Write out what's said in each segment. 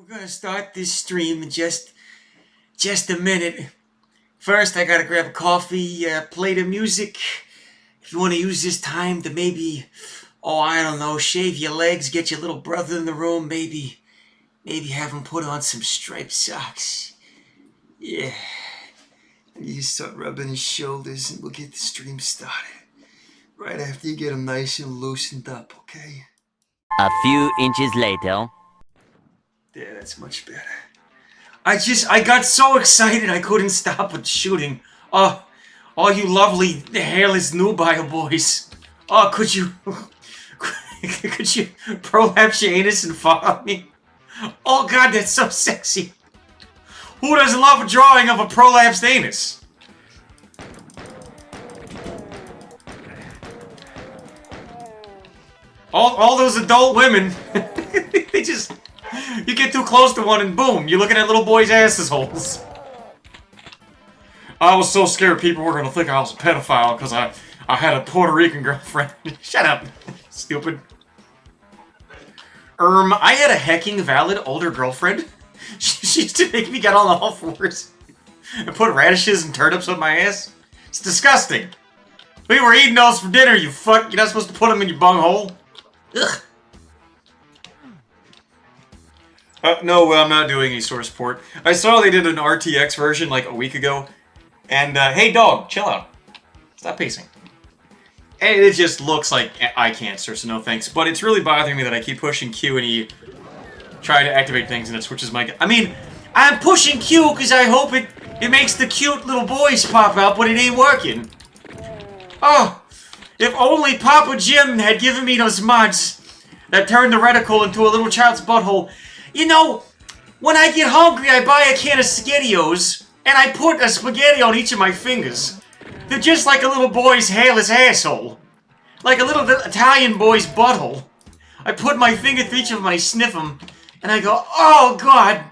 gonna start this stream in just a minute. First, I gotta grab a coffee, play the music. If you want to use this time to maybe, I don't know, shave your legs, get your little brother in the room, maybe have him put on some striped socks. Yeah. And you start rubbing his shoulders and we'll get the stream started. Right after you get him nice and loosened up, okay? A few inches later. Yeah, that's much better. I got so excited I couldn't stop with shooting. Oh, you lovely hairless nubile boys. Oh, could you prolapse your anus and follow me? Oh God, that's so sexy. Who doesn't love a drawing of a prolapsed anus? All those adult women, they just... You get too close to one and boom, you're looking at little boys' asses holes. I was so scared people were gonna think I was a pedophile because I had a Puerto Rican girlfriend. Shut up, stupid. I had a hecking valid older girlfriend. She used to make me get on all fours and put radishes and turnips up my ass. It's disgusting. We were eating those for dinner, you fuck. You're not supposed to put them in your bunghole. Ugh. No, I'm not doing any source support. I saw they did an RTX version like a week ago. And, hey dog, chill out. Stop pacing. And it just looks like eye cancer, so no thanks. But it's really bothering me that I keep pushing Q and E, trying to activate things, and it switches my... I mean, I'm pushing Q because I hope it makes the cute little boys pop out, but it ain't working. Oh, if only Papa Jim had given me those mods that turned the reticle into a little child's butthole. You know, when I get hungry, I buy a can of SpaghettiOs, and I put a spaghetti on each of my fingers. They're just like a little boy's hairless asshole. Like a little Italian boy's butthole. I put my finger through each of them, I sniff them, and I go, oh God,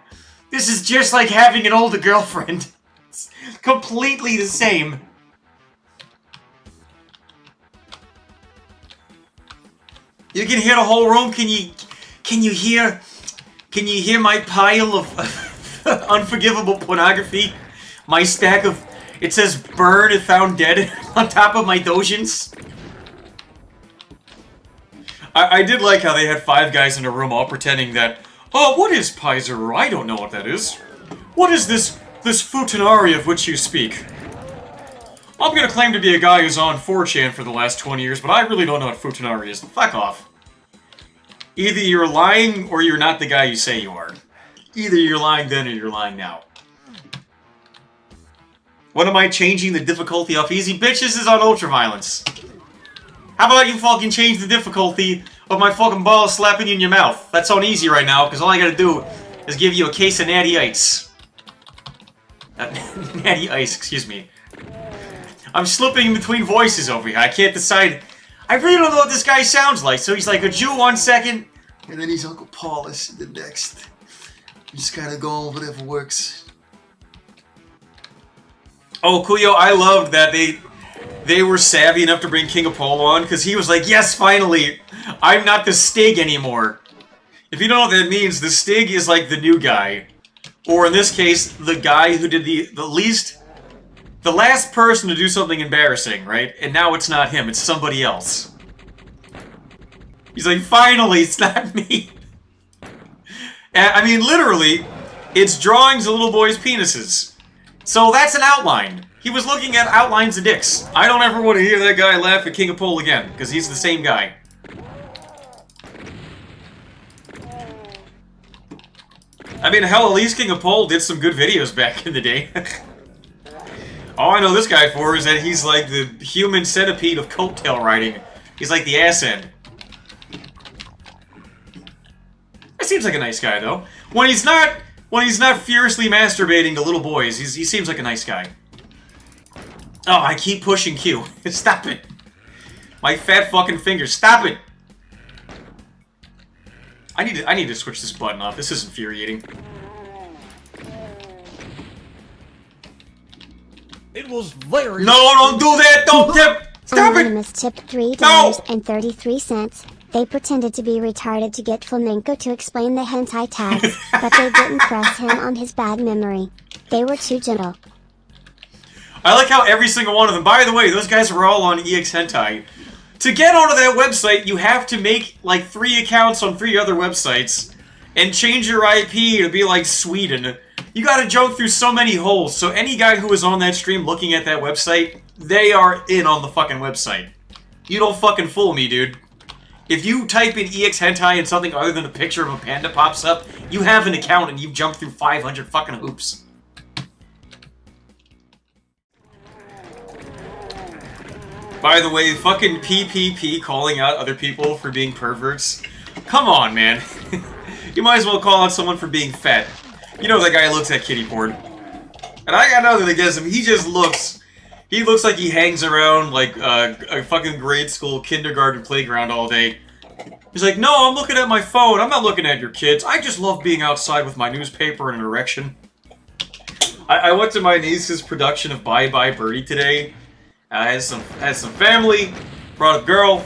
this is just like having an older girlfriend. It's completely the same. You can hear the whole room, can you hear my pile of unforgivable pornography? My stack of, it says burn if found dead on top of my dojins? I did like how they had 5 guys in a room all pretending that, oh, what is Paiser? I don't know what that is. What is this futanari of which you speak? I'm gonna claim to be a guy who's on 4chan for the last 20 years, but I really don't know what futanari is. Fuck off. Either you're lying or you're not the guy you say you are. Either you're lying then or you're lying now. What am I changing the difficulty of? Easy bitches is on ultraviolence. How about you fucking change the difficulty of my fucking balls slapping you in your mouth? That's on easy right now, because all I gotta do is give you a case of natty ice. Natty ice, excuse me. I'm slipping in between voices over here. I can't decide. I really don't know what this guy sounds like. So he's like a Jew 1 second, and then he's Uncle Paulus the next. I'm just kind of going whatever works. Oh, Kuyo, I loved that they were savvy enough to bring King Apollo on, because he was like, yes, finally, I'm not the Stig anymore. If you don't know what that means, the Stig is like the new guy. Or in this case, the guy who did the last person to do something embarrassing, right? And now it's not him, it's somebody else. He's like, finally, it's not me. And, I mean, literally, it's drawings of little boys' penises. So that's an outline. He was looking at outlines of dicks. I don't ever want to hear that guy laugh at King of Pole again, because he's the same guy. I mean, hell, at least King of Pole did some good videos back in the day. All I know this guy for is that he's like the human centipede of coattail riding. He's like the ass end. That seems like a nice guy, though. When he's not furiously masturbating to little boys, he seems like a nice guy. Oh, I keep pushing Q. Stop it. My fat fucking fingers. Stop it. I need to switch this button off. This is infuriating. It was very... No, don't do that! Don't tip! Stop it! Anonymous tipped $3.33. They pretended to be retarded to get Flamenco to explain the hentai tags, but they didn't press him on his bad memory. They were too gentle. I like how every single one of them, by the way, those guys were all on EX Hentai. To get onto that website, you have to make like 3 accounts on 3 other websites and change your IP to be like Sweden. You gotta jump through so many holes, so any guy who was on that stream looking at that website, they are in on the fucking website. You don't fucking fool me, dude. If you type in EX Hentai and something other than a picture of a panda pops up, you have an account and you've jumped through 500 fucking hoops. By the way, fucking PPP calling out other people for being perverts. Come on, man. You might as well call out someone for being fat. You know that guy looks at kitty porn. And I got nothing against him. He just looks... He looks like he hangs around like a fucking grade school kindergarten playground all day. He's like, no, I'm looking at my phone. I'm not looking at your kids. I just love being outside with my newspaper and an erection. I went to my niece's production of Bye Bye Birdie today. I had some family, brought a girl,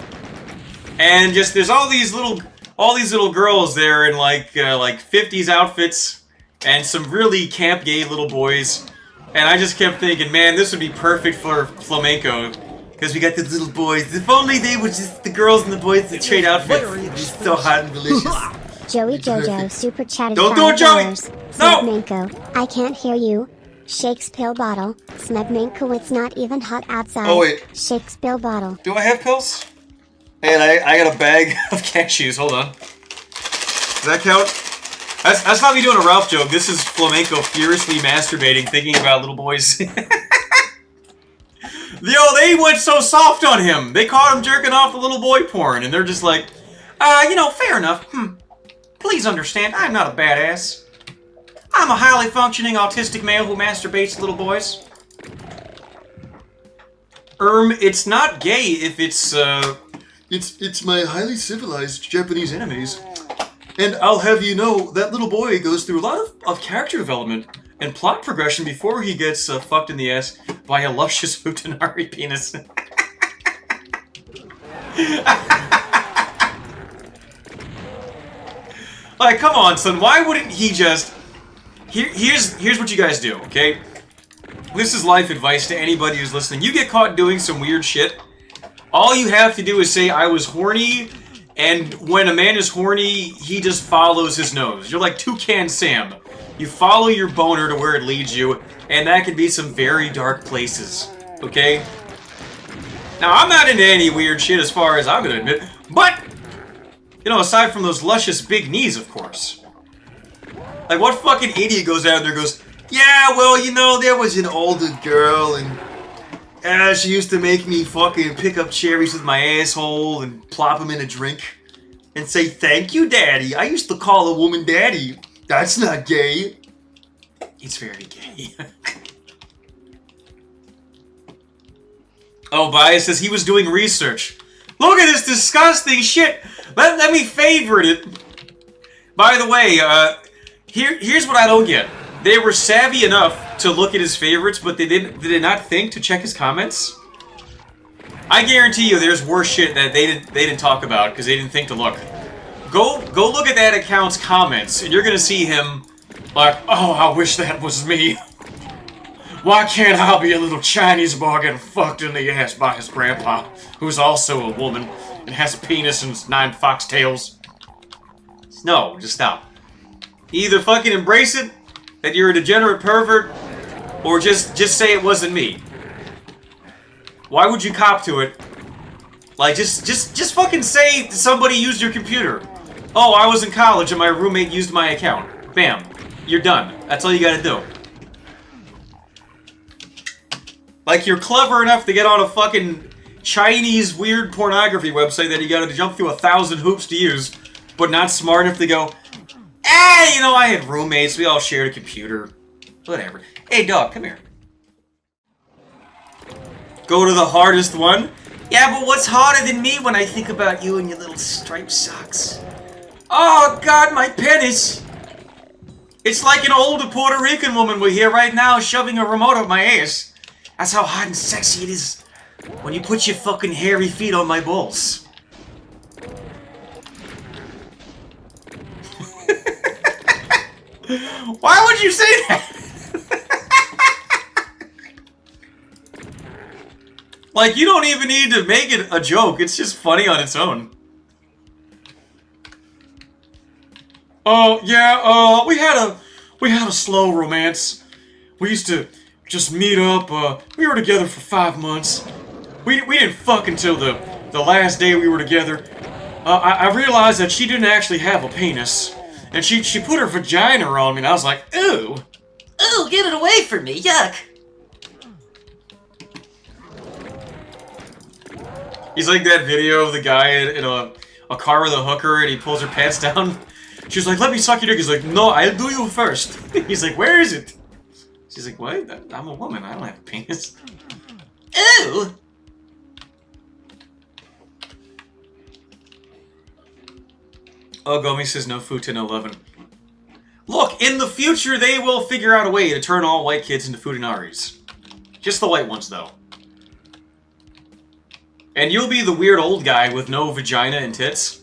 and just there's all these little girls there in like 50s outfits, and some really camp gay little boys. And I just kept thinking, man, this would be perfect for Flamenco. Because we got these little boys. If only they were just the girls and the boys that trade outfits. It'd be so hot and delicious. Joey Jojo super chatted Don't do it, Joey! No! Smegmanko, I can't hear you. Shakes pill bottle. Smegmanko, it's not even hot outside. Oh, wait. Shakes pill bottle. Do I have pills? And I got a bag of cashews. Hold on. Does that count? That's not me doing a Ralph joke. This is Flamenco furiously masturbating, thinking about little boys. Yo, they went so soft on him. They caught him jerking off the little boy porn, and they're just like, you know, fair enough. Please understand, I'm not a badass. I'm a highly functioning autistic male who masturbates to little boys. It's not gay if it's my highly civilized Japanese enemies. And I'll have you know, that little boy goes through a lot of character development and plot progression before he gets fucked in the ass by a luscious futanari penis. Like, come on, son, why wouldn't he just... Here's what you guys do, okay? This is life advice to anybody who's listening. You get caught doing some weird shit, all you have to do is say, I was horny... And when a man is horny, he just follows his nose. You're like Toucan Sam. You follow your boner to where it leads you, and that can be some very dark places. Okay? Now, I'm not into any weird shit as far as I'm gonna admit, but, you know, aside from those luscious big knees, of course. Like, what fucking idiot goes out there and goes, yeah, well, you know, there was an older girl, and she used to make me fucking pick up cherries with my asshole and plop them in a drink and say, thank you, daddy. I used to call a woman daddy. That's not gay. It's very gay. Oh, Bias says he was doing research. Look at this disgusting shit. Let me favorite it. By the way, here's what I don't get. They were savvy enough to look at his favorites, but they did not think to check his comments. I guarantee you there's worse shit that they didn't talk about because they didn't think to look. Go look at that account's comments, and you're gonna see him like, oh, I wish that was me. Why can't I be a little Chinese boy getting fucked in the ass by his grandpa, who's also a woman and has a penis and 9 foxtails? No, just stop. Either fucking embrace it, that you're a degenerate pervert, or just say it wasn't me. Why would you cop to it? Like, just fucking say somebody used your computer. Oh, I was in college and my roommate used my account. Bam. You're done. That's all you gotta do. Like, you're clever enough to get on a fucking Chinese weird pornography website that you gotta jump through 1,000 hoops to use, but not smart enough to go, you know, I had roommates, we all shared a computer. Whatever. Hey, dog, come here. Go to the hardest one? Yeah, but what's harder than me when I think about you and your little striped socks? Oh, God, my penis! It's like an older Puerto Rican woman we're here right now shoving a remote up my ass. That's how hot and sexy it is when you put your fucking hairy feet on my balls. Why would you say that? Like, you don't even need to make it a joke. It's just funny on its own. Oh, yeah, we had a slow romance. We used to just meet up, we were together for 5 months. We didn't fuck until the last day we were together. I realized that she didn't actually have a penis. And she put her vagina on me, and I was like, ooh. Ooh, get it away from me, yuck. He's like that video of the guy in a car with a hooker, and he pulls her pants down. She's like, let me suck your dick. He's like, no, I'll do you first. He's like, where is it? She's like, what? I'm a woman. I don't have a penis. Ew! Oh, Gomi says no food to no lovin'. Look, in the future, they will figure out a way to turn all white kids into Fudinaris. Just the white ones, though. And you'll be the weird old guy with no vagina and tits.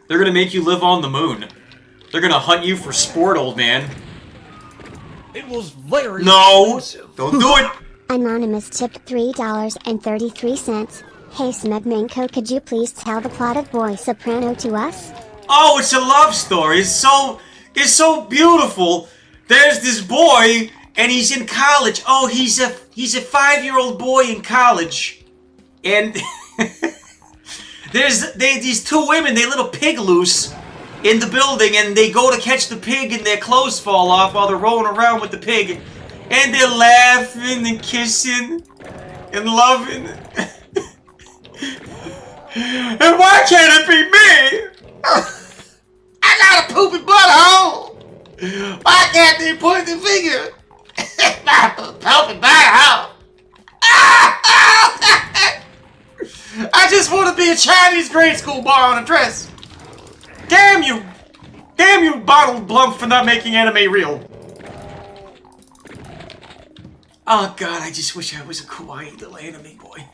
They're gonna make you live on the moon. They're gonna hunt you for sport, old man. It was very expensive. Don't do it! Anonymous tipped $3.33. Hey Smegmanko, could you please tell the plot of Boy Soprano to us? Oh, it's a love story. It's so beautiful. There's this boy, and he's in college. Oh, he's a 5-year-old boy in college. And there's these two women, they little pig loose in the building, and they go to catch the pig, and their clothes fall off while they're rolling around with the pig. And they're laughing and kissing and loving. And why can't it be me? I got a poopy butthole. Why can't they point the finger? My poopy butthole. I just want to be a Chinese grade school boy on a dress. Damn you! Damn you, bottled blump, for not making anime real. Oh god, I just wish I was a kawaii little anime boy.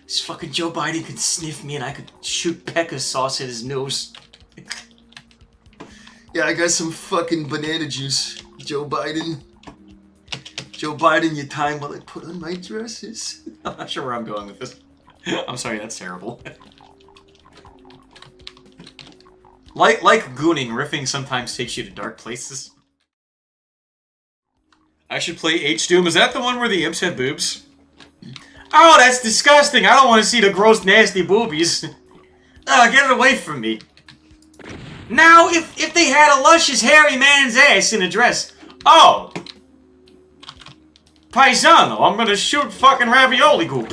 This fucking Joe Biden could sniff me and I could shoot Pekka sauce at his nose. Yeah, I got some fucking banana juice, Joe Biden. Joe Biden, your time while I put on my dresses. I'm not sure where I'm going with this. I'm sorry, that's terrible. Like gooning, riffing sometimes takes you to dark places. I should play H-Doom. Is that the one where the imps had boobs? Oh, that's disgusting! I don't want to see the gross, nasty boobies. Get it away from me. Now, if they had a luscious, hairy man's ass in a dress... Oh! Paisano, I'm gonna shoot fucking ravioli goop.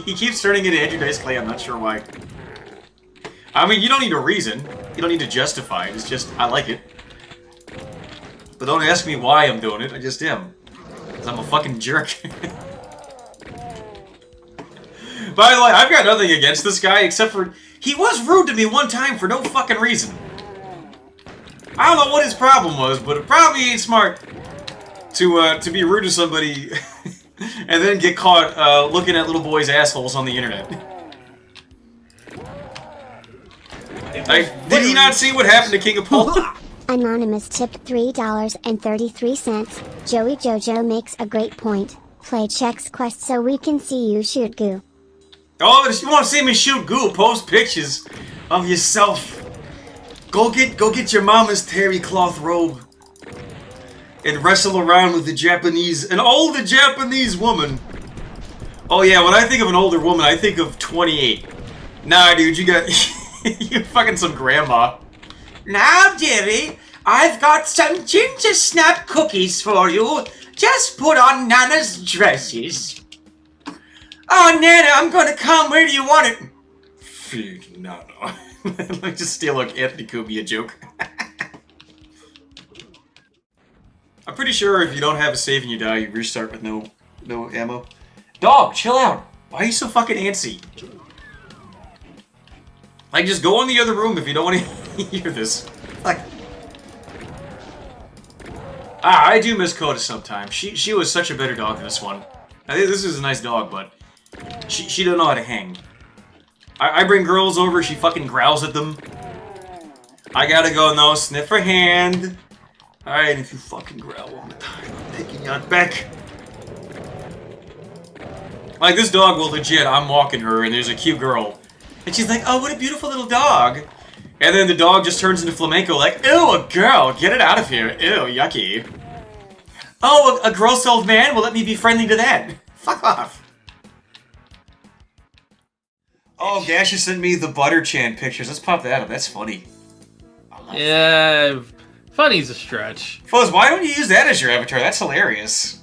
He keeps turning into Andrew Dice Clay, I'm not sure why. I mean, you don't need a reason. You don't need to justify it. It's just, I like it. But don't ask me why I'm doing it. I just am. Because I'm a fucking jerk. By the way, I've got nothing against this guy except for... He was rude to me one time for no fucking reason. I don't know what his problem was, but it probably ain't smart to be rude to somebody and then get caught looking at little boys' assholes on the internet. Did he not see what happened to King of Pole? Anonymous tipped $3.33. Joey Jojo makes a great point. Play Chex Quest so we can see you shoot goo. Oh, if you want to see me shoot goo, post pictures of yourself. Go get your mama's terry cloth robe and wrestle around with an older Japanese woman. Oh yeah, when I think of an older woman, I think of 28. Nah, dude, you got you fucking some grandma. Now, dearie, I've got some ginger snap cookies for you. Just put on Nana's dresses. Oh, Nana, I'm gonna come. Where do you want it? Feed Nana. Let me just steal a Anthony Cumia joke. I'm pretty sure if you don't have a save and you die, you restart with no ammo. Dog, chill out. Why are you so fucking antsy? Like, just go in the other room if you don't want to hear this. Like, I do miss Coda sometimes. She was such a better dog than this one. I think this is a nice dog, but she don't know how to hang. I bring girls over, she fucking growls at them. I gotta go, no, sniff her hand. Alright, if you fucking growl all the time, I'm taking you out back. Like, this dog will legit, I'm walking her, and there's a cute girl. And she's like, oh, what a beautiful little dog. And then the dog just turns into Flamenco like, ew, a girl, get it out of here. Ew, yucky. Oh, a gross old man? Well, let me be friendly to that. Fuck off. Oh, Gash just sent me the Butter Chan pictures. Let's pop that up. That's funny. Yeah, funny's a stretch. Fuzz, why don't you use that as your avatar? That's hilarious.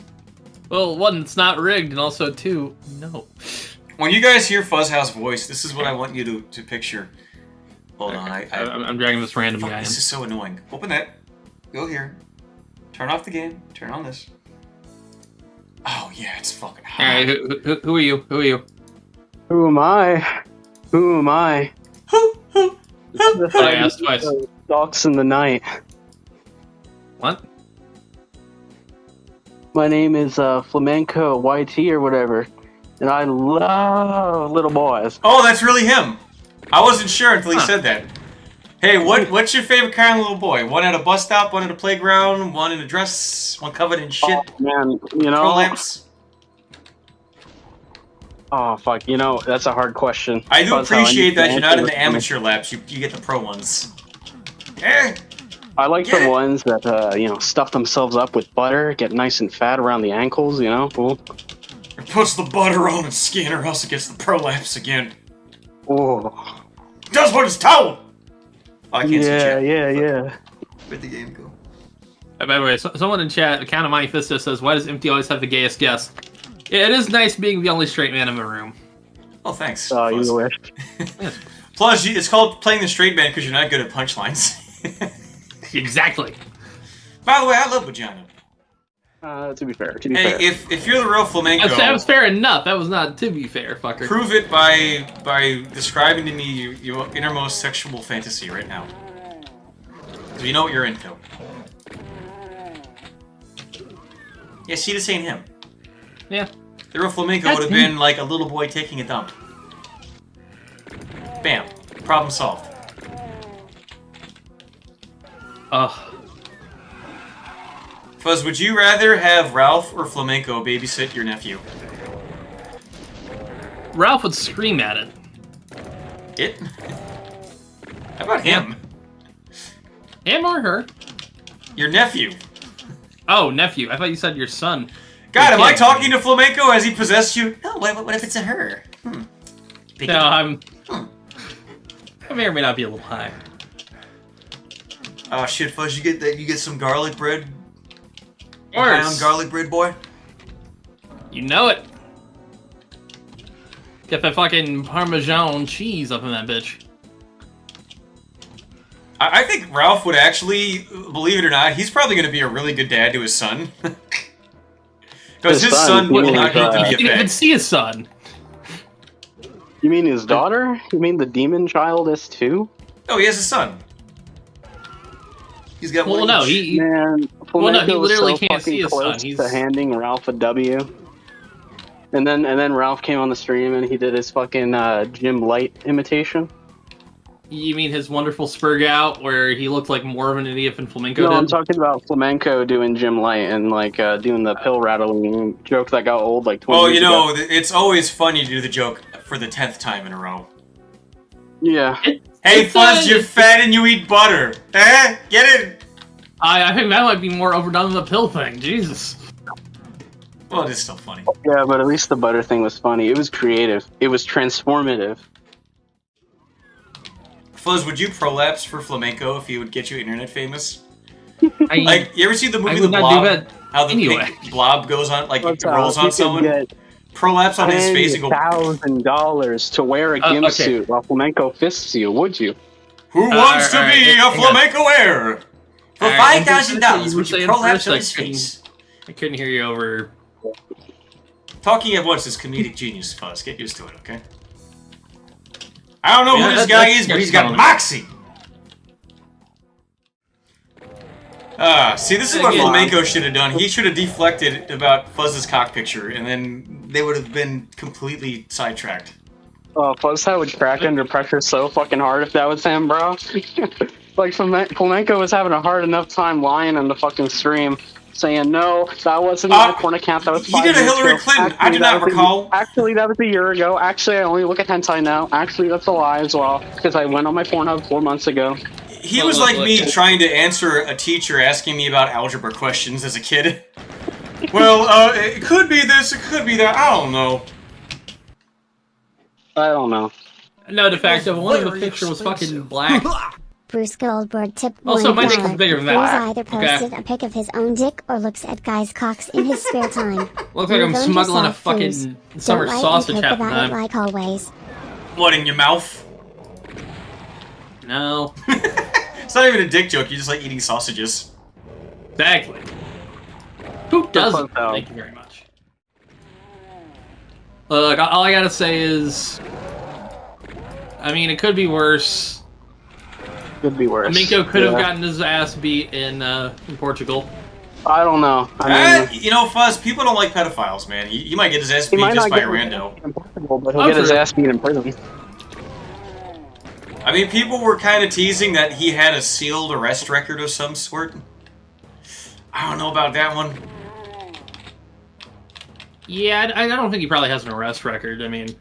Well, one, it's not rigged, and also two, no. When you guys hear Fuzzhouse voice, this is what I want you to picture. Hold on, I'm dragging this random fuck, guy in. This is so annoying. Open that. Go here. Turn off the game. Turn on this. Oh yeah, it's fucking hot. Alright, who are you? Who are you? Who am I? Who am I? I asked twice. Stalks in the night. What? My name is Flamenco YT or whatever, and I love little boys. Oh, that's really him. I wasn't sure until he said that. Hey, what's your favorite kind of little boy? One at a bus stop, one at a playground, one in a dress, one covered in shit. Oh, man, you know. Pro lamps. Oh fuck, you know that's a hard question. I do That's how appreciate that need you're to not in answer the this. amateur laps. You get the pro ones. Eh. I like Yeah. the ones that you know, stuff themselves up with butter, get nice and fat around the ankles. You know, cool. It puts the butter on and skin, or else it gets the pro lamps again. Oh. Does what it's told. Oh, I can't see Yeah, chat. yeah. Where'd the game go? By the way, someone in chat, Account of Manifesto says, why does Empty always have the gayest guest? Yeah, it is nice being the only straight man in the room. Oh, thanks. Oh, Plus. you wish. Plus, it's called playing the straight man because you're not good at punchlines. Exactly. By the way, I love vagina. To be fair, Hey, if you're the real flamenco, That was fair enough. That was not to be fair, fucker. prove it by describing to me your innermost sexual fantasy right now. So you know what you're into. Yeah, see, this ain't him. Yeah. The real flamenco That's would have been like a little boy taking a dump. Bam. Problem solved. Ugh. Fuzz, would you rather have Ralph or Flamenco babysit your nephew? Ralph would scream at it. It? How about him? Him or her? Your nephew. Oh, nephew. I thought you said your son. God, Your am I kid. talking to Flamenco? Has he possessed you? No, what if it's a her? Big No, I'm... Hmm. I may or may not be a little high. Oh shit, Fuzz, you get some garlic bread? Of course. High on garlic bread, boy? You know it. Get that fucking Parmesan cheese up in that bitch. I think Ralph would actually, believe it or not, he's probably going to be a really good dad to his son. Because his son will not need to You be a didn't even fed. see his son. You mean his daughter? You mean the demon child is too? Oh, he has a son. He's got Well, one no, each. he Man, Well, no, he Flamenco was literally so can't see fucking his son. close He's- to handing Ralph a W. And then Ralph came on the stream and he did his fucking Jim Light imitation. You mean his wonderful spurg out where he looked like more of an idiot than Flamenco No, I'm did? talking about Flamenco doing Jim Light and like doing the pill rattling joke that got old like 20 Well, years you know, ago. it's always funny to do the joke for the 10th time in a row. Yeah. Hey, It's Fuzz, you're it's- fat and you eat butter. Eh? Get it? I think that might be more overdone than the pill thing. Jesus. Well, it is still funny. Yeah, but at least the butter thing was funny. It was creative. It was transformative. Fuzz, would you prolapse for Flamenco if he would get you internet famous? I, Like, you ever see the I movie would The not do Blob? that How the anyway. pink blob goes on, like, What's it rolls up? on You someone? could get Prolapse on his face and go, $10,000 to wear a Okay. gimp suit while Flamenco fists you, would you? who wants to alright, be a hang on. Flamenco heir? For Alright, $5,000, you would you were saying prolapse first, on I his face? I couldn't hear you over. Talking at once is comedic genius, Fuzz. Get used to it, okay? I don't know Yeah, who this that- guy that's is, but he's got telling. moxie! See, this is what Again. Flamenco should have done. He should have deflected about Fuzz's cock picture, and then they would have been completely sidetracked. Oh, Fuzhou would crack under pressure so fucking hard if that was him, bro. Like, Flamenco was having a hard enough time lying on the fucking stream, saying, no, that wasn't my porn account, that was He 5 did a years Hillary ago. Clinton. I do not recall. Actually, that was a year ago. Actually, I only look at hentai now. Actually, that's a lie as well, because I went on my Pornhub 4 months ago. He was like me trying to answer a teacher asking me about algebra questions as a kid. Well, it could be this, it could be that, I don't know. I don't know. No, de facto, one of the picture was fucking black. Bruce Goldberg tip Also, one my dick is dollar. bigger than Bruce that. either posted a pic of his own dick or looks at guys' cocks in his spare time. Looks like I'm You've earned smuggling a yourself fucking foos. summer Don't write sausage and half poke the about it time. like always. What, in your mouth? No. It's not even a dick joke, you just like eating sausages. Exactly. Who doesn't? Fun, though. Thank you very much. Look, all I gotta say is... I mean, it could be worse. Could be worse. Flamenco could have gotten his ass beat in Portugal. I don't know. I mean, You know, Fuzz, people don't like pedophiles, man. He might get his ass beat just by a rando. Impossible, but he'll get his ass beat in prison. I mean, people were kind of teasing that he had a sealed arrest record of some sort. I don't know about that one. Yeah, I don't think he probably has an arrest record. I mean...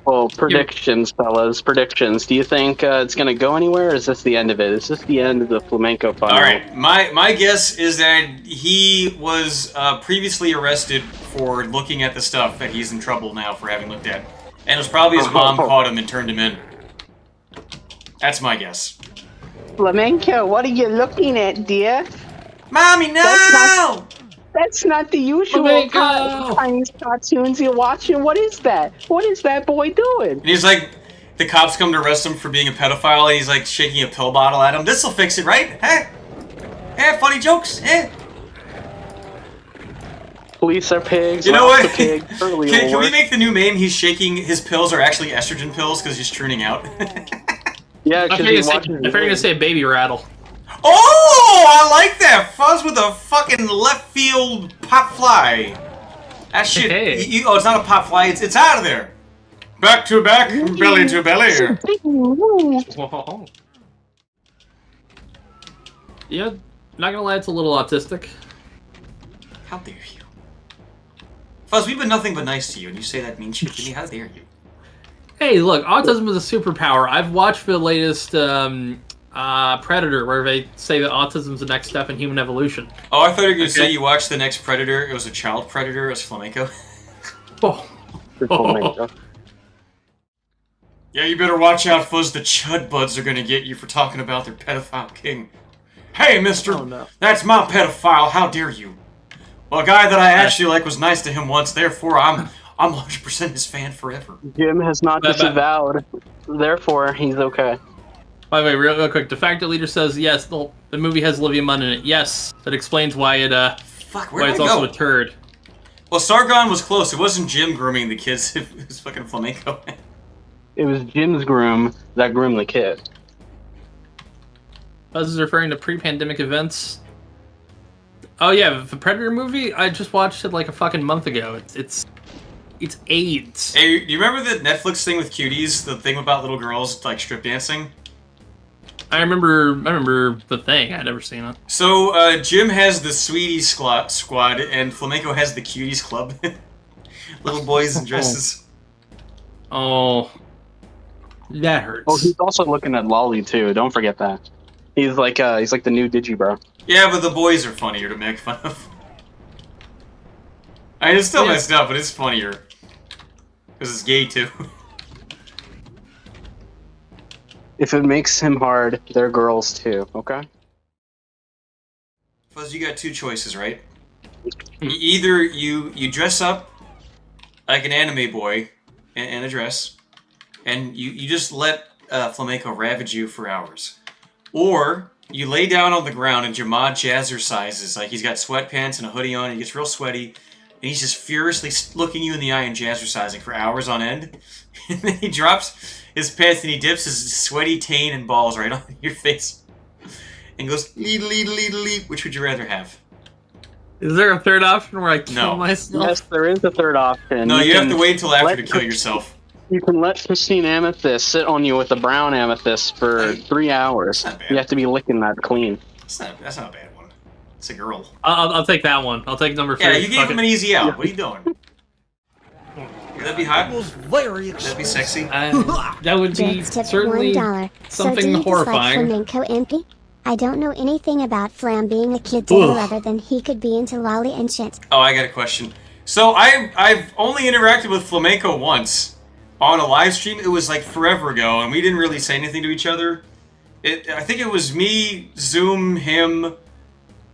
Well, predictions, fellas. Predictions. Do you think it's going to go anywhere, or is this the end of it? Is this the end of the Flamenco final? Alright, my guess is that he was previously arrested for looking at the stuff that he's in trouble now for having looked at. And it was probably his mom caught him and turned him in. That's my guess. Flamenco, what are you looking at, dear? Mommy, no! That's not the usual Chinese cartoons you're watching. What is that? What is that boy doing? And he's like, the cops come to arrest him for being a pedophile, and he's like shaking a pill bottle at him. This'll fix it, right? Hey? Hey, funny jokes? Eh? Police are pigs. You know what? Can we make the new meme? He's shaking, his pills are actually estrogen pills because he's churning out. Yeah, I because figured he's watching. you're gonna say baby rattle. Oh, I like that! Fuzz with a fucking left field pop fly. That shit. Hey. Oh, it's not a pop fly. It's out of there. Back to back, belly to belly. Whoa. Yeah, not gonna lie, it's a little autistic. How dare you? Fuzz, we've been nothing but nice to you, and you say that mean shit to me. How dare you? Hey, look, autism is a superpower. I've watched the latest Predator, where they say that autism is the next step in human evolution. Oh, I thought you were going to say you watched the next Predator. It was a child Predator. It was Flamenco. Oh. Yeah, you better watch out, Fuzz. The Chud Buds are going to get you for talking about their pedophile king. Hey, mister! Oh, no. That's my pedophile. How dare you? Well, a guy that I actually like was nice to him once, therefore I'm 100% his fan forever. Jim has not disavowed, therefore he's okay. By the way, real quick, de facto leader says yes. The movie has Olivia Munn in it. Yes, that explains why Fuck, why where'd it's I also go? a turd. Well, Sargon was close. It wasn't Jim grooming the kids. It was fucking Flamenco. It was Jim's groom that groomed the kid. Buzz is referring to pre-pandemic events. Oh yeah, the Predator movie. I just watched it like a fucking month ago. It's AIDS. Hey, do you remember the Netflix thing with cuties? The thing about little girls like strip dancing? I remember the thing. I'd never seen it. So, Jim has the Sweeties squad, and Flamenco has the Cuties Club. Little boys in dresses. Oh, that hurts. Oh, he's also looking at Lolly too. Don't forget that. He's like the new Digibro. Yeah, but the boys are funnier to make fun of. I mean, it's still messed up, but it's funnier. Because it's gay, too. If it makes him hard, they're girls too, okay? Fuzz, you got two choices, right? Either you dress up like an anime boy in a dress, and you just let Flamenco ravage you for hours. Or you lay down on the ground and Jamad jazzercises, like he's got sweatpants and a hoodie on, and he gets real sweaty, and he's just furiously looking you in the eye and jazzercising for hours on end. And then he drops his pants and he dips his sweaty taint and balls right on your face. And goes, lead, lead, lead, lead. Which would you rather have? Is there a third option where I kill myself? Yes, there is a third option. No, you have to wait until after to kill yourself. You can let pristine amethyst sit on you with a brown amethyst for 3 hours. That's not bad. You have to be licking that clean. That's not a bad one. It's a girl. I'll take that one. I'll take number 3. Yeah, you gave Fuck him it. an easy out. What are you doing? Would that be hot? Was very Would that be sexy? That would be Jake's tip certainly $1. something so do you horrifying. dislike flamenco, Impy? I don't know anything about Flam being a kid diddler Ugh. other than he could be into lolly and shit. Oh, I got a question. So I've only interacted with Flamenco once on a live stream. It was like forever ago, and we didn't really say anything to each other. I think it was me, Zoom, him,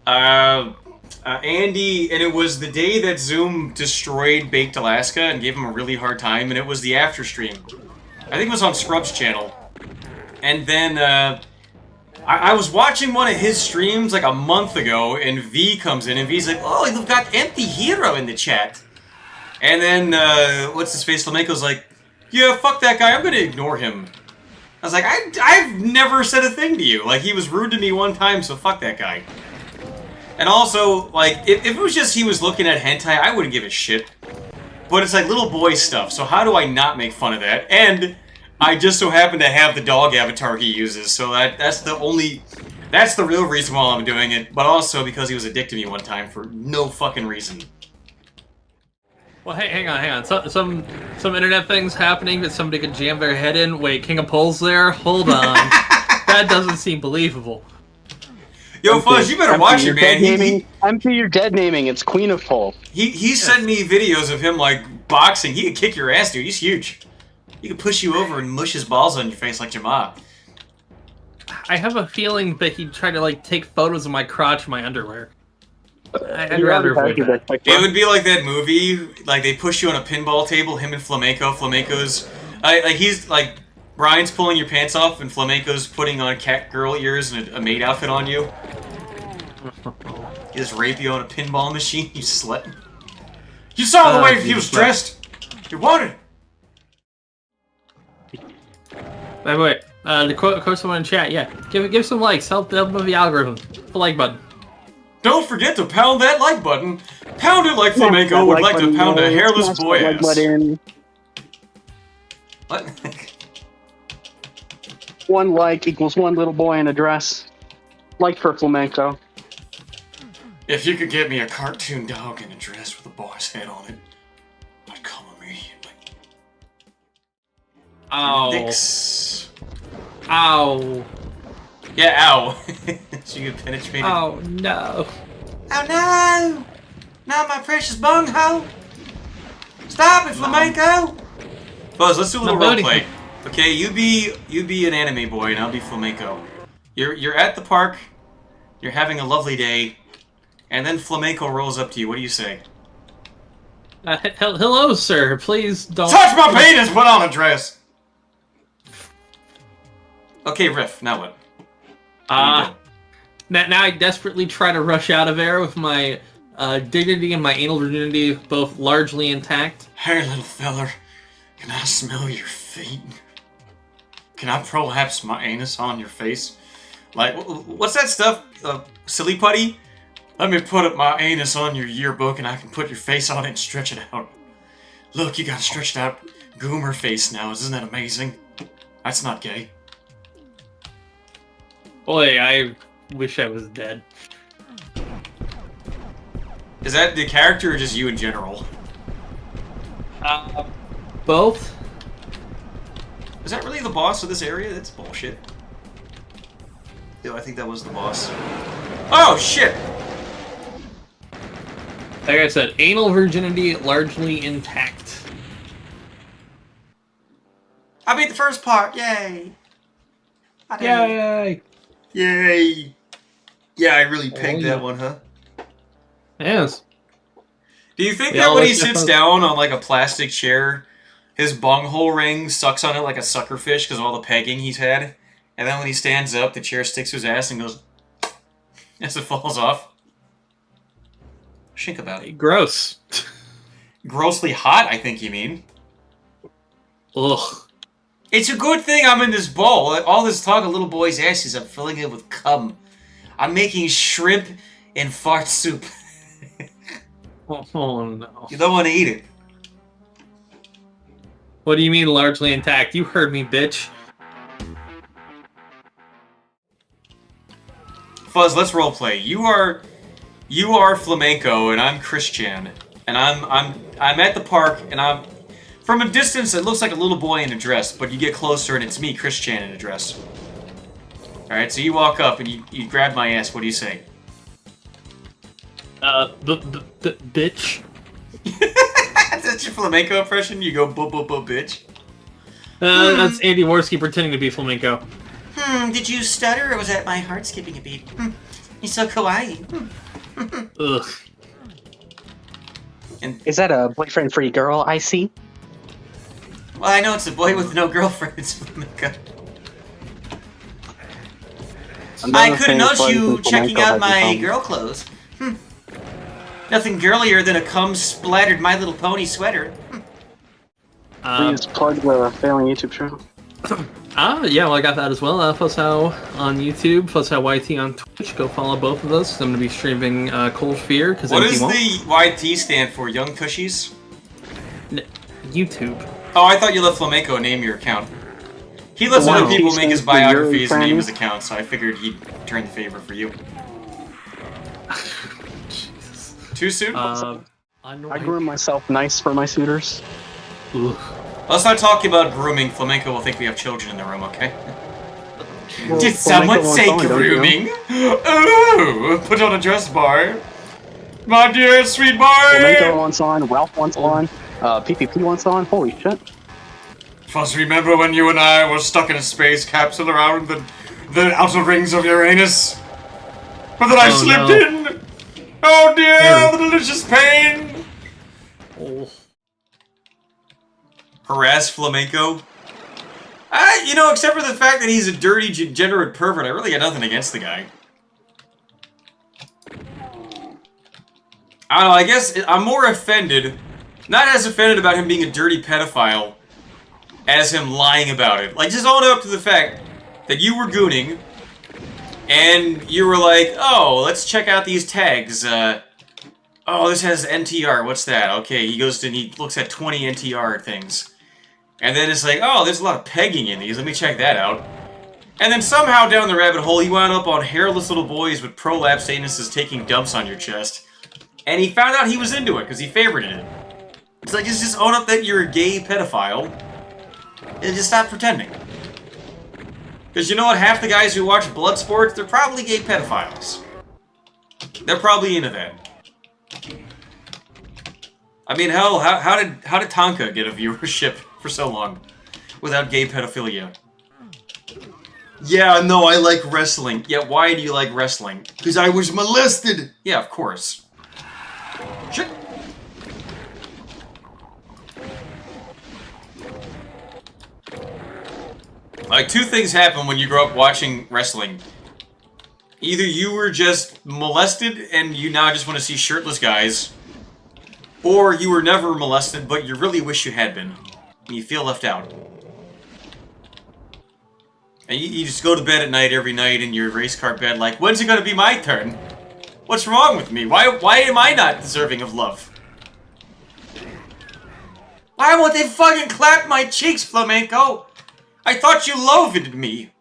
Andy, and it was the day that Zoom destroyed Baked Alaska and gave him a really hard time, and it was the after stream. I think it was on Scrub's channel. And then I was watching one of his streams like a month ago, and V comes in, and V's like, "Oh, you've got Empty Hero in the chat." And then, what's his face? Flamenco's like, "Yeah, fuck that guy, I'm gonna ignore him." I was like, I've never said a thing to you. Like, he was rude to me one time, so fuck that guy. And also, like, if it was just he was looking at hentai, I wouldn't give a shit. But it's like little boy stuff, so how do I not make fun of that? And I just so happen to have the dog avatar he uses, so that's the real reason why I'm doing it. But also because he was a dick to me one time for no fucking reason. Well, hey, hang on. Some internet things happening that somebody could jam their head in. Wait, King of Poles there? Hold on. That doesn't seem believable. Yo, Fuzz, you better watch it, man. Empty your dead naming. It's Queen of Pole. He sent me videos of him, like, boxing. He could kick your ass, dude. He's huge. He could push you over and mush his balls on your face like your mom. I have a feeling that he'd try to, like, take photos of my crotch in my underwear. I'd You're rather already avoid that. back, It would be like that movie, like they push you on a pinball table, him and Flamenco. Flamenco's, like he's like, Brian's pulling your pants off, and Flamenco's putting on cat girl ears and a maid outfit on you. He just rape you on a pinball machine, you slut. You saw the way he was dressed. You wanted. By the way, the quote someone in chat, yeah. Give some likes, help move the algorithm. Hit the like button. Don't forget to pound that like button. Pound it like Flamenco would like to pound a hairless boy ass. What? 1 like equals 1 little boy in a dress. Like for Flamenco. If you could get me a cartoon dog in a dress with a boy's head on it, I'd come immediately. Ow. Dicks. Ow. Yeah, ow. So you get penetrated. Oh, no. Oh no! Not my precious bunghole! Stop it, Flamenco! Buzz, let's do a little My booty. roleplay. Okay, you be an anime boy and I'll be Flamenco. You're at the park, you're having a lovely day, and then Flamenco rolls up to you. What do you say? Hello, sir. Please don't... Touch my penis! Put on a dress! Okay, Riff, now what? Now I desperately try to rush out of there with my dignity and my anal virginity both largely intact. Hey, little feller, can I smell your feet? Can I prolapse my anus on your face? Like, what's that stuff? Silly putty? Let me put up my anus on your yearbook and I can put your face on it and stretch it out. Look, you got a stretched out goomer face now. Isn't that amazing? That's not gay. Boy, I wish I was dead. Is that the character or just you in general? Both? Is that really the boss of this area? That's bullshit. Yo, I think that was the boss. Oh, shit! Like I said, anal virginity largely intact. I beat the first part, yay! I did. Yay! Yay! Yeah, I really pegged yeah. that one, huh? Yes. Do you think Yeah, that when he let's sits step down on like a plastic chair, his bunghole ring sucks on it like a sucker fish because of all the pegging he's had? And then when he stands up, the chair sticks to his ass and goes as it falls off? Think about it. Gross. Grossly hot, I think you mean. Ugh. It's a good thing I'm in this bowl. All this talk of little boys' asses, I'm filling it with cum. I'm making shrimp and fart soup. Oh no. You don't want to eat it. What do you mean largely intact? You heard me, bitch. Fuzz, let's roleplay. You are Flamenco, and I'm Christian, and I'm at the park, and from a distance it looks like a little boy in a dress, but you get closer and it's me, Christian, in a dress. All right, so you walk up and you grab my ass. What do you say? Bitch. That's your Flamenco impression? You go bitch. That's Andy Worski pretending to be Flamenco. Did you stutter, or was that my heart skipping a beat? You're so kawaii. Ugh. And, Is that a boyfriend-free girl I see? well, I know it's a boy with no girlfriend. It's Flamenco. I couldn't notice you checking out my girl clothes. Nothing girlier than a cum-splattered My Little Pony sweater. Please plug the failing YouTube channel. Yeah, well, I got that as well. Fuzhou on YouTube, Fuzhou YT on Twitch. Go follow both of those. I'm going to be streaming Cold Fear. Cause What MT does won't. the YT stand for? Young Cushies? YouTube. Oh, I thought you let Flamenco name your account. He lets other people make his biographies and name his account, so I figured he'd return the favor for you. Jesus. Too soon? I groom myself nice for my suitors. Ugh. Let's not talk about grooming. Flamenco will think we have children in the room, okay? Well, Did someone Flamenco say wants on, don't you know? grooming? Ooh, put on a dress bar. My dear sweet boy! Flamenco wants on, Ralph wants on, PPP wants on. Holy shit. Fuzz, remember when you and I were stuck in a space capsule around the outer rings of Uranus? But then I slipped in! Oh dear, the delicious pain! Oh. Harass Flamenco? Except for the fact that he's a dirty, degenerate pervert, I really got nothing against the guy. I don't know, I guess I'm more offended, not as offended about him being a dirty pedophile, as him lying about it. Like, just own up to the fact that you were gooning, and you were like, oh, let's check out these tags. Oh, this has NTR, what's that? Okay, he goes and he looks at 20 NTR things. And then it's like, oh, there's a lot of pegging in these, let me check that out. And then somehow down the rabbit hole, he wound up on hairless little boys with prolapsed anuses taking dumps on your chest. And he found out he was into it, because he favorited it. It's like, just own up that you're a gay pedophile, and just stop pretending. Because you know what, half the guys who watch blood sports, they're probably gay pedophiles. They're probably into that. I mean, hell, how did Tonka get a viewership for so long without gay pedophilia? Yeah, no, I like wrestling. Yeah, why do you like wrestling? Because I was molested! Yeah, of course. Shit. Like, two things happen when you grow up watching wrestling. Either you were just molested and you now just want to see shirtless guys, or you were never molested but you really wish you had been, and you feel left out. And you just go to bed at night every night in your race car bed like, when's it gonna be my turn? What's wrong with me? Why am I not deserving of love? Why won't they fucking clap my cheeks, Flamenco? I thought you loathed me.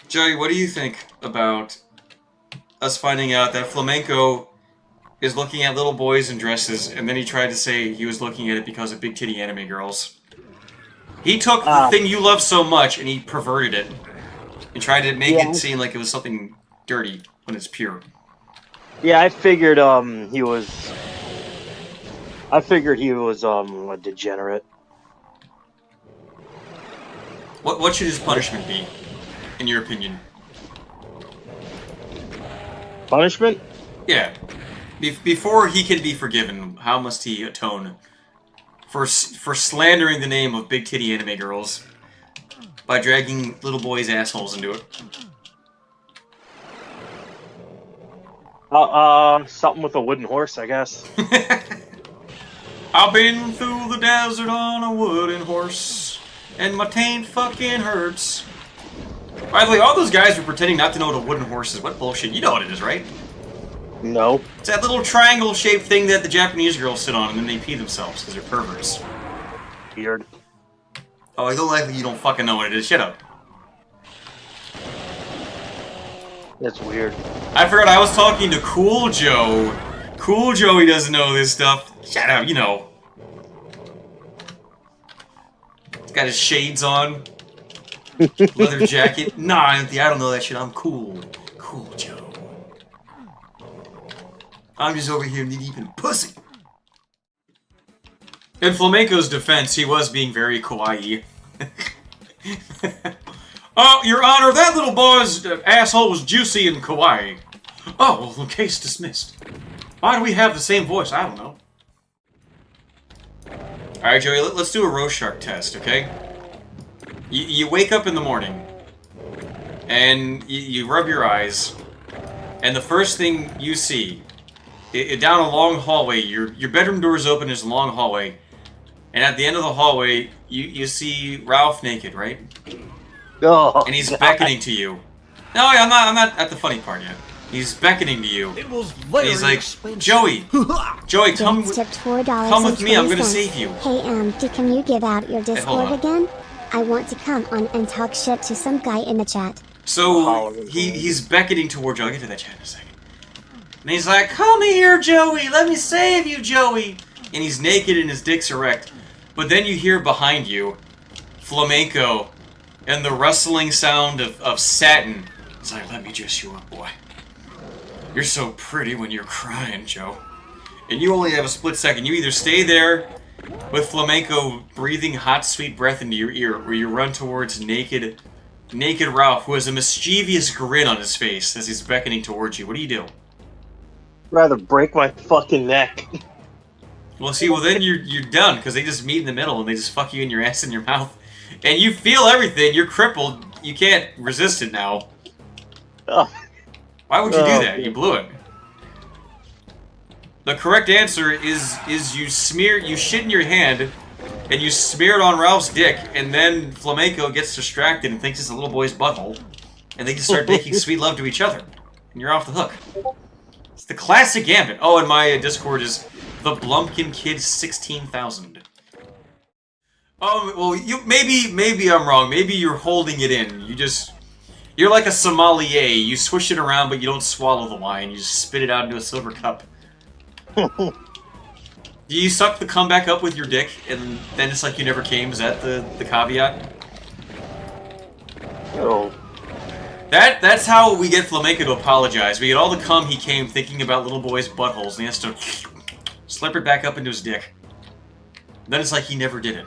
Joey, what do you think about us finding out that Flamenco is looking at little boys in dresses, and then he tried to say he was looking at it because of big titty anime girls? He took the thing you love so much and he perverted it and tried to make it seem like it was something dirty when it's pure. Yeah, I figured he was a degenerate. What should his punishment be, in your opinion? Punishment? Yeah. Before he can be forgiven, how must he atone for slandering the name of big titty anime girls by dragging little boys' assholes into it? Something with a wooden horse, I guess. I've been through the desert on a wooden horse, and my taint fucking hurts. By the way, all those guys were pretending not to know what a wooden horse is. What bullshit. You know what it is, right? No. It's that little triangle-shaped thing that the Japanese girls sit on and then they pee themselves because they're perverts. Weird. Oh, I don't like that you don't fucking know what it is. Shut up. That's weird. I forgot I was talking to Cool Joe. Cool Joe, he doesn't know this stuff. Shut up, you know. He's got his shades on. Leather jacket. Nah, I don't know that shit. I'm cool. Cool Joe. I'm just over here knee-deep in pussy. In Flamenco's defense, he was being very kawaii. Oh, Your Honor, that little boy's asshole was juicy and kawaii. Oh, well, case dismissed. Why do we have the same voice? I don't know. Alright, Joey, let's do a Rorschach test, okay? You wake up in the morning, and you rub your eyes, and the first thing you see, down a long hallway, your bedroom door is open, there's a long hallway, and at the end of the hallway, you see Ralph naked, right? Oh, And he's God. beckoning to you. No, I'm not at the funny part yet. He's beckoning to you. It was very He's like, expensive. Joey, come James tipped $4. come with me, I'm gonna save you. Hey, can you give out your hold Discord on. again? I want to come on and talk shit to some guy in the chat. So, he's beckoning towards you. I'll get to that chat in a second. And he's like, come here, Joey, let me save you, Joey. And he's naked and his dick's erect. But then you hear behind you, Flamenco, and the rustling sound of satin. He's like, let me dress you up, boy. You're so pretty when you're crying, Joe. And you only have a split second. You either stay there with Flamenco breathing hot, sweet breath into your ear, or you run towards naked Ralph, who has a mischievous grin on his face as he's beckoning towards you. What do you do? Rather break my fucking neck. Well, see, then you're done, because they just meet in the middle, and they just fuck you in your ass and your mouth. And you feel everything. You're crippled. You can't resist it now. Oh. Why would you do Oh, that? You blew it. The correct answer is you shit in your hand, and you smear it on Ralph's dick, and then Flamenco gets distracted and thinks it's a little boy's butthole, and they just start making sweet love to each other, and you're off the hook. It's the classic gambit. Oh, and my Discord is the Blumpkin Kid 16,000. Oh, well, maybe I'm wrong. Maybe you're holding it in. You're like a sommelier. You swish it around, but you don't swallow the wine. You just spit it out into a silver cup. Do you suck the cum back up with your dick, and then it's like you never came? Is that the caveat? Oh. That's how we get Flamenco to apologize. We get all the cum he came thinking about little boys' buttholes, and he has to slip it back up into his dick. Then it's like he never did it.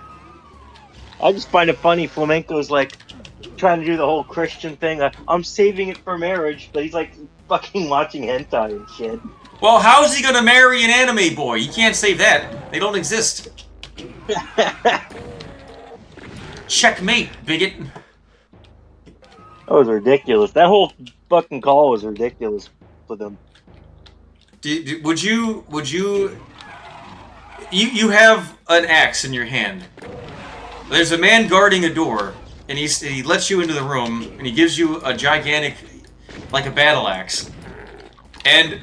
I just find it funny. Flamenco's like trying to do the whole Christian thing. I'm saving it for marriage, but he's like fucking watching hentai and shit. Well, how is he gonna marry an anime boy? You can't save that. They don't exist. Checkmate, bigot. That was ridiculous. That whole fucking call was ridiculous for them. Would you have an axe in your hand. There's a man guarding a door, and he lets you into the room, and he gives you a gigantic, like a battle axe. And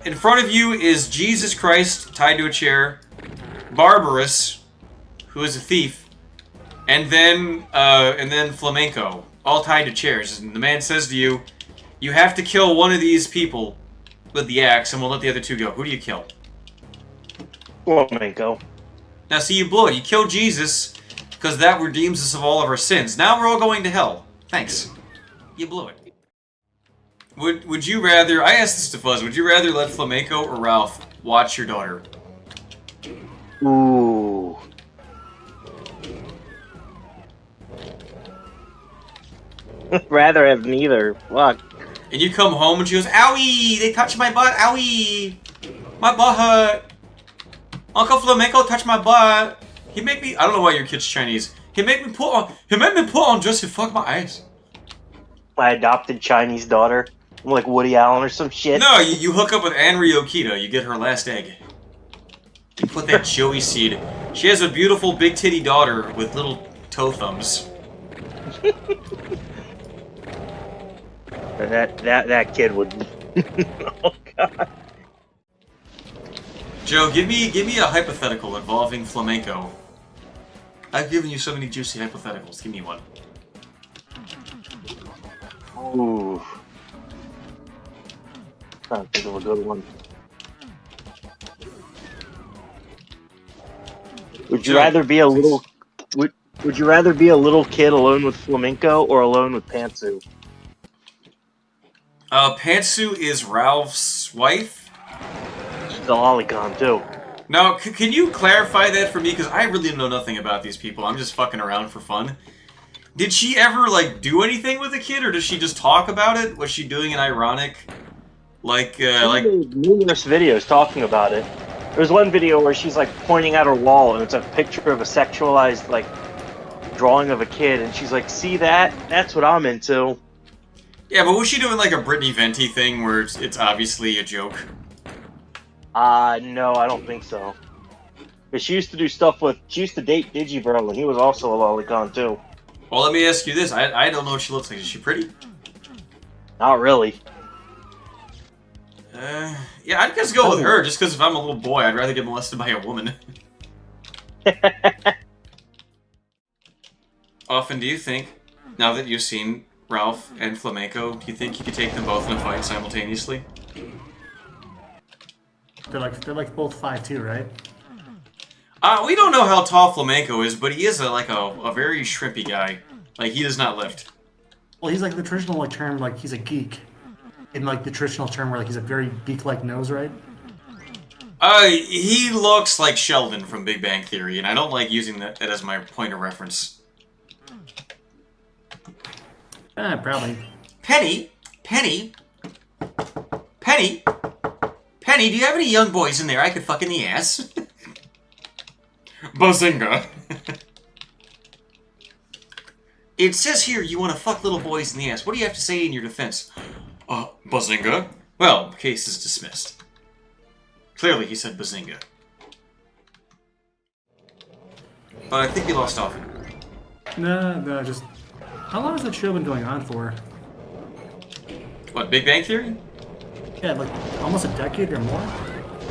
in front of you is Jesus Christ tied to a chair, Barbarous, who is a thief, and then Flamenco, all tied to chairs. And the man says to you, you have to kill one of these people with the axe, and we'll let the other two go. Who do you kill? Flamenco. Now, see, you blew it. You killed Jesus, because that redeems us of all of our sins. Now we're all going to hell. Thanks. You blew it. Would you rather... I asked this to Fuzz. Would you rather let Flamenco or Ralph watch your daughter? Ooh. Rather have neither. Fuck. And you come home and she goes, owie! They touched my butt! Owie! My butt hurt! Uncle Flamenco touched my butt! He made me... I don't know why your kid's Chinese. He made me put on just to fuck my ass. My adopted Chinese daughter. I'm like Woody Allen or some shit. No, you hook up with Anri Okita. You get her last egg. You put that Joey seed. She has a beautiful big titty daughter with little toe thumbs. That kid would... Oh, God. Joe, give me a hypothetical involving flamenco. I've given you so many juicy hypotheticals. Give me one. Ooh. Trying to think of a good one. Would you rather be a little would you rather be a little kid alone with flamenco or alone with Pantsu? Pantsu is Ralph's wife. She's a lolicon too. Now, can you clarify that for me? Because I really know nothing about these people. I'm just fucking around for fun. Did she ever, like, do anything with the kid, or does she just talk about it? Was she doing an ironic, like, She made numerous videos talking about it. There's one video where she's, like, pointing at her wall, and it's a picture of a sexualized, like, drawing of a kid, and she's like, see that? That's what I'm into. Yeah, but was she doing, like, a Brittany Venti thing where it's obviously a joke? No, I don't think so. But she used to do stuff with... She used to date Digibro, and he was also a lolicon, too. Well, let me ask you this. I don't know what she looks like. Is she pretty? Not really. Yeah, I'd just go with her, just because if I'm a little boy, I'd rather get molested by a woman. Often, do you think, now that you've seen Ralph and Flamenco, do you think you could take them both in a fight simultaneously? They're like both 5'2", right? We don't know how tall Flamenco is, but he is a very shrimpy guy. Like, he does not lift. Well, he's like the traditional like term, like he's a geek. In like the traditional term where like he's a very geek-like nose, right? He looks like Sheldon from Big Bang Theory, and I don't like using that as my point of reference. Probably. Penny, do you have any young boys in there I could fuck in the ass? Bazinga. It says here you want to fuck little boys in the ass. What do you have to say in your defense? Bazinga? Well, case is dismissed. Clearly he said bazinga. But I think we lost off. No, just... How long has that show been going on for? What, Big Bang Theory? Yeah, like almost a decade or more?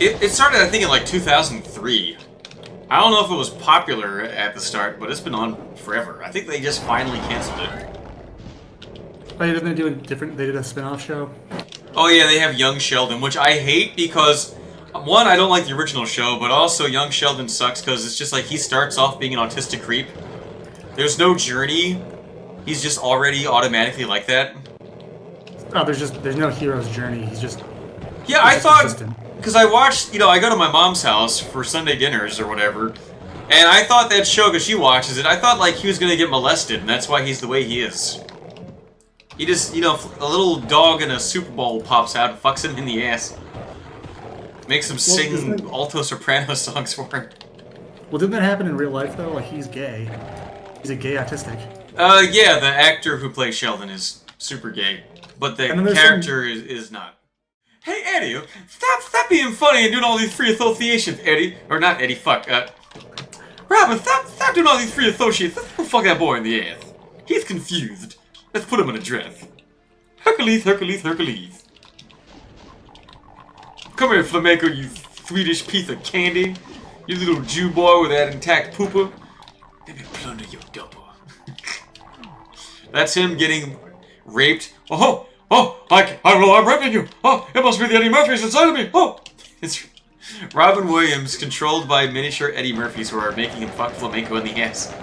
It started, I think, in like 2003. I don't know if it was popular at the start, but it's been on forever. I think they just finally canceled it. Oh, didn't they do a different... They did a spin-off show? Oh yeah, they have Young Sheldon, which I hate because, one, I don't like the original show, but also Young Sheldon sucks because it's just like he starts off being an autistic creep. There's no journey. He's just already automatically like that. Oh, there's no hero's journey. He's just... Yeah, I thought... Because I watched, I go to my mom's house for Sunday dinners or whatever, and I thought that show, because she watches it, I thought, like, he was going to get molested, and that's why he's the way he is. He just, a little dog in a Super Bowl pops out and fucks him in the ass. Makes him sing alto soprano songs for him. Well, didn't that happen in real life, though? Like, he's gay. He's a gay autistic. Yeah, the actor who plays Sheldon is super gay, but the character is not. Hey, Eddie, stop being funny and doing all these free associations, Eddie. Or not Eddie, fuck. Robin, stop doing all these free associations. Let's fuck that boy in the ass. He's confused. Let's put him in a dress. Hercules. Come here, Flamenco, you Swedish piece of candy. You little Jew boy with that intact pooper. Let me plunder your double. That's him getting raped. I'm raping you. Oh, it must be the Eddie Murphys inside of me. Oh, it's Robin Williams controlled by miniature Eddie Murphys who are making him fuck Flamenco in the ass.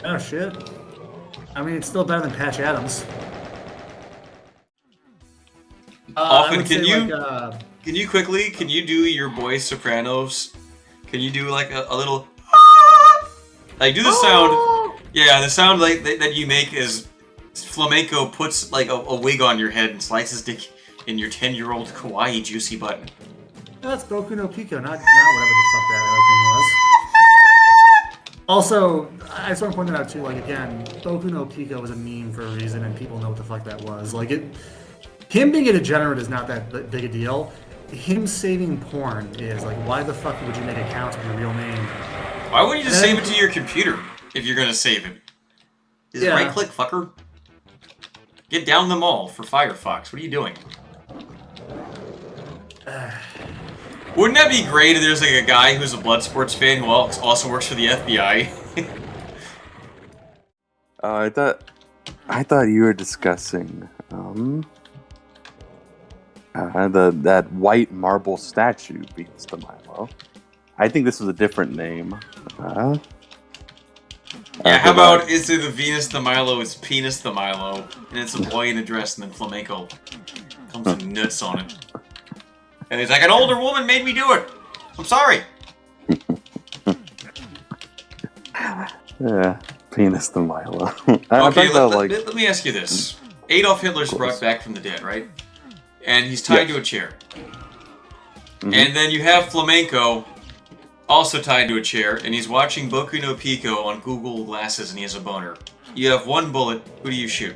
Oh shit. I mean, it's still better than Patch Adams. Often, can you do your boy Sopranos? Can you do like a little like do the sound? Yeah, the sound like that you make is Flamenco puts like a wig on your head and slices dick in your 10-year-old kawaii juicy button. That's Boku no Pico, not whatever the fuck that other thing was. Also, I just want to point that out too, like again, Boku no Pico was a meme for a reason and people know what the fuck that was. Like him being a degenerate is not that big a deal. Him saving porn is like, why the fuck would you make accounts with your real name? Why wouldn't you just save it to your computer if you're gonna save it? Just right click, fucker. Get down them all for Firefox. What are you doing? Wouldn't that be great if there's like a guy who's a blood sports fan who also works for the FBI? I thought you were discussing that white marble statue Venus de Milo. I think this was a different name. Yeah, how about instead of Venus de Milo, it's Penis de Milo, and it's a boy in a dress, and then Flamenco comes and nuts on it. And he's like, an older woman made me do it. I'm sorry. Yeah, Penis de Milo. Okay, let me ask you this. Adolf Hitler's brought back from the dead, right? And he's tied to a chair. Mm-hmm. And then you have Flamenco also tied to a chair, and he's watching Boku no Pico on Google Glasses, and he has a boner. You have one bullet. Who do you shoot?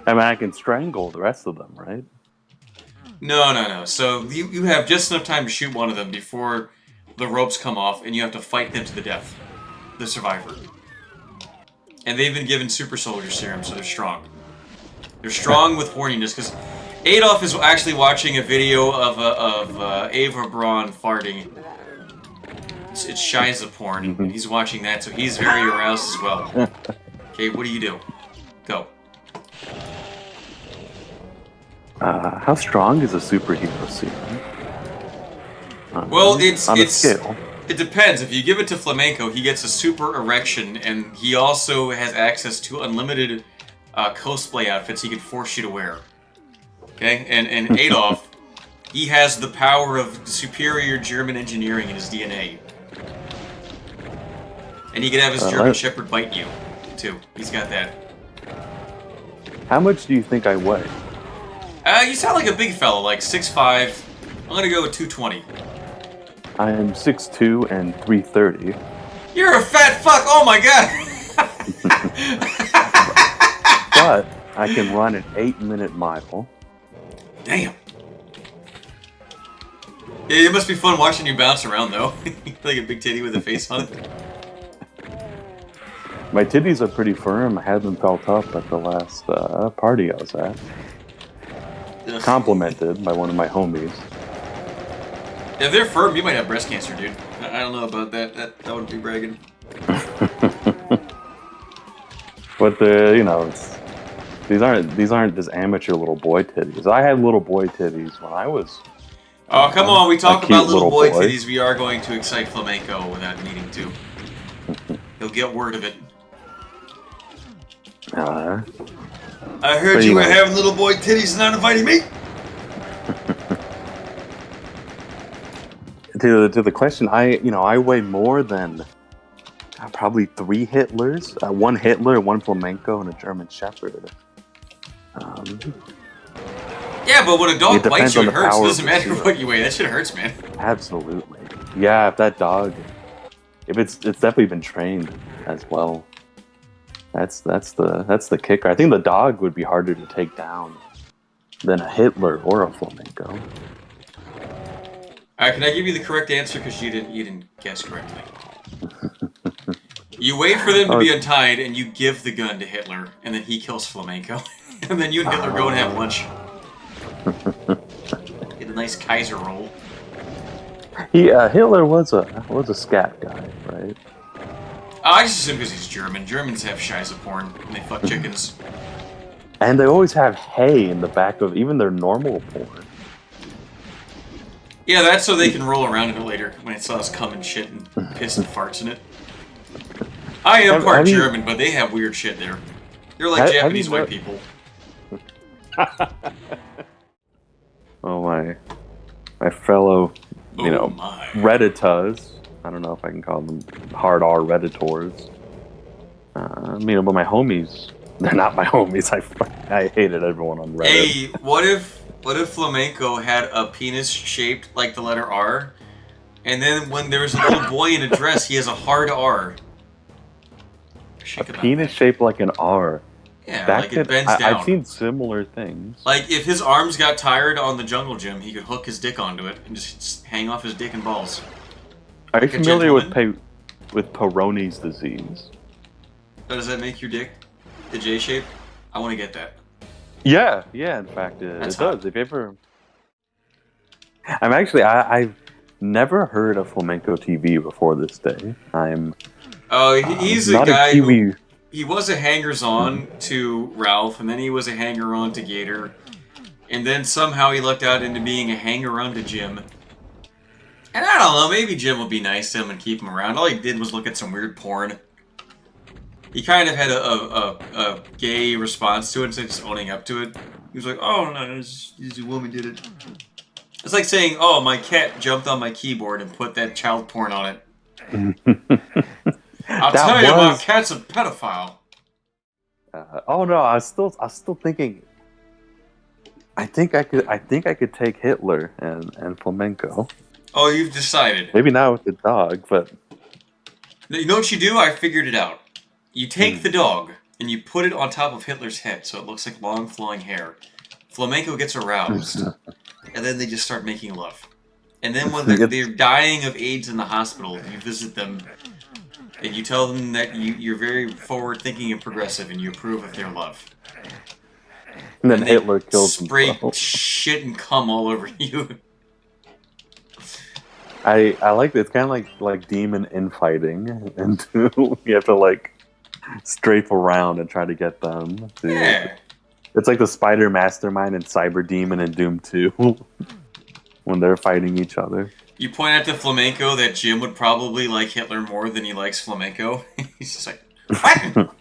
I mean, I can strangle the rest of them, right? No. So you have just enough time to shoot one of them before the ropes come off, and you have to fight them to the death. The survivor. And they've been given super soldier serum, so they're strong. They're strong with horniness, because Adolf is actually watching a video of Ava Braun farting. It's Shiza porn, and he's watching that, so he's very aroused as well. Okay, what do you do? Go. How strong is a superhero serum? Well, on a scale. It depends. If you give it to Flamenco, he gets a super erection, and he also has access to unlimited cosplay outfits he can force you to wear. Okay? And Adolf, he has the power of superior German engineering in his DNA. And he can have his German Shepherd bite you, too. He's got that. How much do you think I weigh? You sound like a big fella, like 6'5". I'm gonna go with 220. I am 6'2" and 330. You're a fat fuck! Oh my god! But I can run an 8-minute mile. Damn. Yeah, it must be fun watching you bounce around, though. Like a big titty with a face on it. My titties are pretty firm. I had them felt up at the last party I was at. Ugh. Complimented by one of my homies. If they're firm, you might have breast cancer, dude. I don't know about that. That wouldn't be bragging. But these aren't just amateur little boy titties. I had little boy titties when I was. Oh, come on, we talk cute about little boy boy. titties. We are going to excite Flamenco without needing to. He'll get word of it. I heard you were having little boy titties and not inviting me. To the question, I weigh more than probably 3 Hitlers. 1 Hitler, 1 Flamenco, and a German Shepherd. Yeah, but when a dog bites you, it hurts. It power doesn't matter what you weigh. That shit hurts, man. Absolutely. Yeah, if that dog, it's definitely been trained as well. That's the kicker. I think the dog would be harder to take down than a Hitler or a Flamenco. Alright, can I give you the correct answer? Because you didn't guess correctly. You wait for them to be untied, and you give the gun to Hitler, and then he kills Flamenco. And then you and Hitler go and have lunch. Get a nice Kaiser roll. Hitler was a scat guy, right? I just assume because he's German. Germans have Shiza porn, and they fuck chickens. And they always have hay in the back of even their normal porn. Yeah, that's so they can roll around in it later when it saws cum and shit and piss and farts in it. I am part German, but they have weird shit there. They're like Japanese white people. Oh my fellow, Redditas. I don't know if I can call them hard R Redditors. But my homies, they're not my homies. I hated everyone on Reddit. Hey, what if Flamenco had a penis shaped like the letter R, and then when there was a little boy in a dress, he has a hard R. A penis shaped like an R. Yeah, like it bends down. I've seen similar things. Like if his arms got tired on the jungle gym, he could hook his dick onto it and just hang off his dick and balls. Are you familiar with Peyronie's disease? Does that make your dick the J shape? I want to get that. Yeah, yeah. In fact, That's it does. If you ever, I've never heard of Flamenco TV before this day. I'm Oh, he's a not a guy Kiwi. who he was a hangers-on to Ralph, and then he was a hanger-on to Gator, and then somehow he lucked out into being a hanger-on to Jim. And I don't know, maybe Jim would be nice to him and keep him around. All he did was look at some weird porn. He kind of had a gay response to it instead of just owning up to it. He was like, "Oh no, this woman did it." It's like saying, "Oh, my cat jumped on my keyboard and put that child porn on it." I'll tell you, my cat's a pedophile. Oh no, I was still thinking. I think I could take Hitler and Flamenco. Oh, you've decided. Maybe not with the dog, but You know what you do? I figured it out. You take the dog and you put it on top of Hitler's head so it looks like long flowing hair. Flamenco gets aroused, and then they just start making love. And then when they're dying of AIDS in the hospital, you visit them, and you tell them that you're very forward-thinking and progressive, and you approve of their love. and then Hitler kills spray himself. shit and cum all over you. I like it. It's kind of like demon infighting, and you have to like strafe around and try to get them. Yeah. It's like the Spider Mastermind and Cyber Demon in Doom 2 when they're fighting each other. You point out to Flamenco that Jim would probably like Hitler more than he likes Flamenco. He's just like, what?